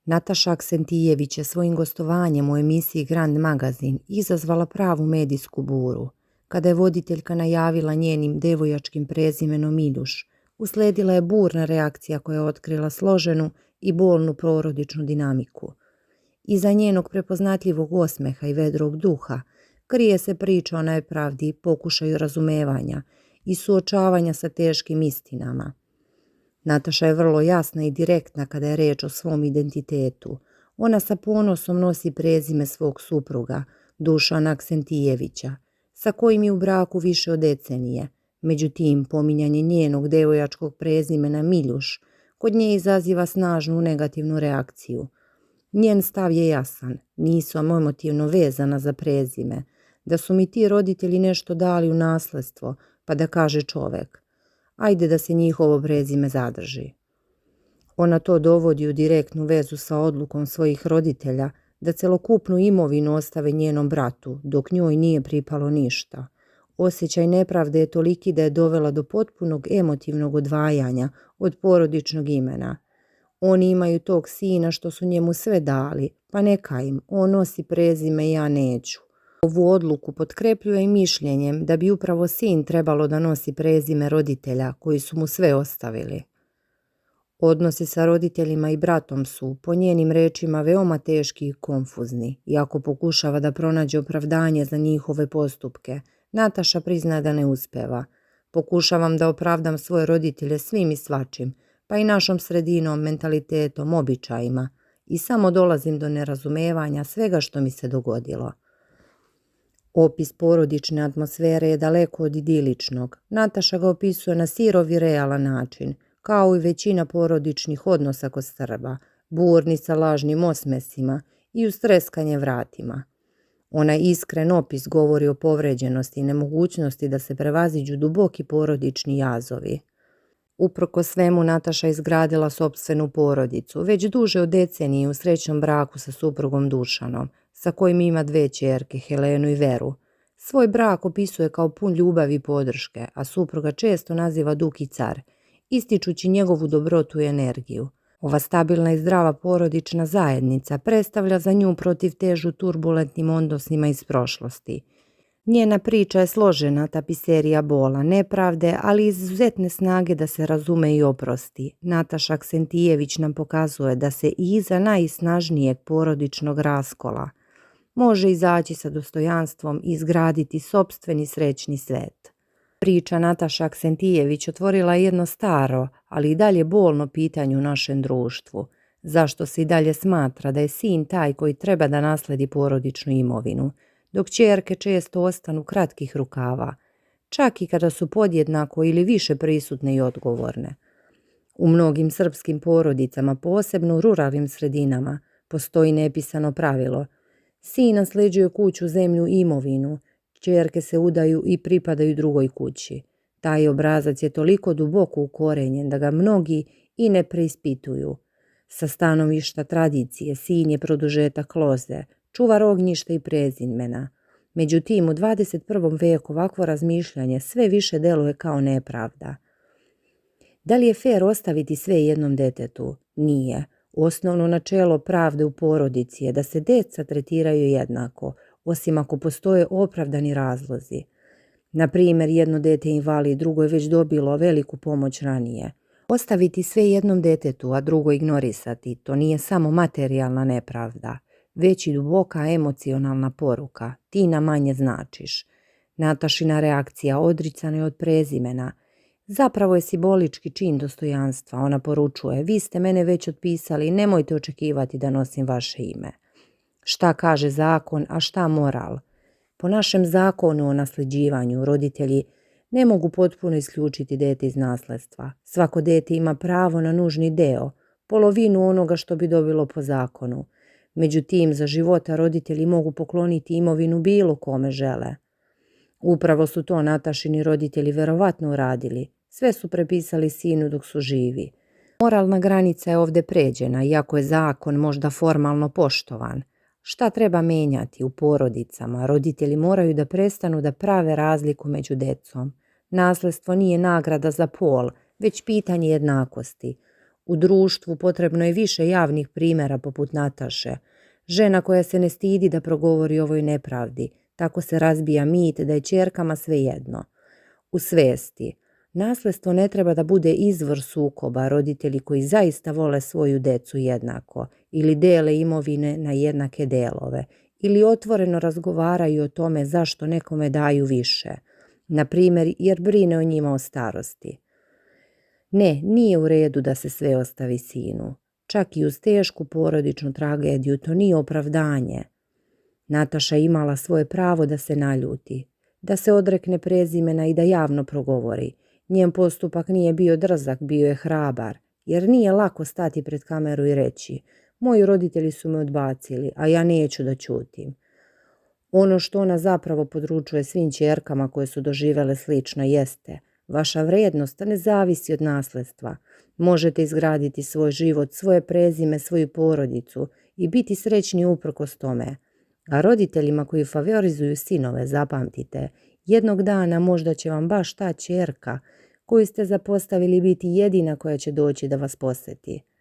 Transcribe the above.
Nataša Aksentijević je svojim gostovanjem u emisiji Grand Magazin izazvala pravu medijsku buru. Kada je voditeljka najavila njenim devojačkim prezimenom Miljuš, usledila je burna reakcija koja je otkrila složenu i bolnu porodičnu dinamiku. Iza njenog prepoznatljivog osmeha i vedrog duha krije se priča o nepravdi, pokušaju razumevanja i suočavanja sa teškim istinama. Nataša je vrlo jasna i direktna kada je reč o svom identitetu. Ona sa ponosom nosi prezime svog supruga, Dušana Aksentijevića, sa kojim je u braku više od decenije. Međutim, pominjanje njenog devojačkog prezimena Miljuš kod nje izaziva snažnu negativnu reakciju. Njen stav je jasan, nisam emotivno vezana za prezime, da su mi ti roditelji nešto dali u nasledstvo, pa da kaže čovek, ajde da se njihovo prezime zadrži. Ona to dovodi u direktnu vezu sa odlukom svojih roditelja da celokupnu imovinu ostave njenom bratu, dok njoj nije pripalo ništa. Osjećaj nepravde je toliki da je dovela do potpunog emotivnog odvajanja od porodičnog imena. Oni imaju tog sina što su njemu sve dali, pa neka im, on nosi prezime i ja neću. Ovu odluku potkrepljuje i mišljenjem da bi upravo sin trebalo da nosi prezime roditelja koji su mu sve ostavili. Odnosi sa roditeljima i bratom su, po njenim rečima, veoma teški i konfuzni. Iako pokušava da pronađe opravdanje za njihove postupke, Nataša prizna da ne uspeva. Pokušavam da opravdam svoje roditelje svim i svačim, pa i našom sredinom, mentalitetom, običajima, i samo dolazim do nerazumevanja svega što mi se dogodilo. Opis porodične atmosfere je daleko od idiličnog. Nataša ga opisuje na sirovi realan način, kao i većina porodičnih odnosa kod Srba, burni sa lažnim osmesima i ustreskanje vratima. Onaj iskren opis govori o povređenosti i nemogućnosti da se prevaziđu duboki porodični jazovi. Uprkos svemu, Nataša izgradila sopstvenu porodicu, već duže od decenije u srećnom braku sa suprugom Dušanom, sa kojim ima 2 ćerke, Helenu i Veru. Svoj brak opisuje kao pun ljubavi i podrške, a supruga često naziva Duki car, ističući njegovu dobrotu i energiju. Ova stabilna i zdrava porodična zajednica predstavlja za nju protivtežu turbulentnim odnosima iz prošlosti. Njena priča je složena tapiserija bola, nepravde, ali izuzetne snage da se razume i oprosti. Nataša Aksentijević nam pokazuje da se i iza najsnažnijeg porodičnog raskola može izaći sa dostojanstvom i izgraditi sopstveni srećni svet. Priča Nataša Aksentijević otvorila jedno staro, ali i dalje bolno pitanje u našem društvu. Zašto se i dalje smatra da je sin taj koji treba da nasledi porodičnu imovinu, dok ćerke često ostanu kratkih rukava, čak i kada su podjednako ili više prisutne i odgovorne. U mnogim srpskim porodicama, posebno u ruralnim sredinama, postoji nepisano pravilo. Sin nasleđuje kuću, zemlju i imovinu, ćerke se udaju i pripadaju drugoj kući. Taj obrazac je toliko duboko ukorenjen da ga mnogi i ne preispituju. Sa stanovišta tradicije, sin je produžetak loze, čuvar ognjišta i prezimena. Međutim, u 21. veku ovakvo razmišljanje sve više deluje kao nepravda. Da li je fer ostaviti sve jednom detetu? Nije. Osnovno načelo pravde u porodici je da se deca tretiraju jednako, osim ako postoje opravdani razlozi. Na primjer, jedno dete je invalid, drugo je već dobilo veliku pomoć ranije. Ostaviti sve jednom detetu, a drugo ignorisati, to nije samo materijalna nepravda, već i duboka emocionalna poruka. Ti nam manje značiš. Natašina reakcija, odricana je od prezimena, zapravo je simbolički čin dostojanstva. Ona poručuje, vi ste mene već otpisali, nemojte očekivati da nosim vaše ime. Šta kaže zakon, a šta moral? Po našem zakonu o nasljeđivanju roditelji ne mogu potpuno isključiti dete iz nasledstva. Svako dete ima pravo na nužni deo, polovinu onoga što bi dobilo po zakonu. Međutim, za života roditelji mogu pokloniti imovinu bilo kome žele. Upravo su to Natašini roditelji verovatno uradili. Sve su prepisali sinu dok su živi. Moralna granica je ovdje pređena, iako je zakon možda formalno poštovan. Šta treba menjati u porodicama? Roditelji moraju da prestanu da prave razliku među decom. Nasledstvo nije nagrada za pol, već pitanje jednakosti. U društvu potrebno je više javnih primjera poput Nataše. Žena koja se ne stidi da progovori o ovoj nepravdi. Tako se razbija mit da je ćerkama svejedno. U svesti. Nasljedstvo ne treba da bude izvor sukoba, roditelji koji zaista vole svoju decu jednako ili dele imovine na jednake delove ili otvoreno razgovaraju o tome zašto nekome daju više, na primjer jer brine o njima o starosti. Ne, nije u redu da se sve ostavi sinu. Čak i uz tešku porodičnu tragediju to nije opravdanje. Nataša imala svoje pravo da se naljuti, da se odrekne prezimena i da javno progovori. Njen postupak nije bio drzak, bio je hrabar, jer nije lako stati pred kameru i reći: moji roditelji su me odbacili, a ja neću da ćutim. Ono što ona zapravo područuje svim ćerkama koje su doživjele slično jeste: vaša vrijednost ne zavisi od nasljedstva. Možete izgraditi svoj život, svoje prezime, svoju porodicu i biti srećni uprkos tome. A roditeljima koji favorizuju sinove, zapamtite, jednog dana možda će vam baš ta ćerka koju ste zapostavili biti jedina koja će doći da vas posjeti.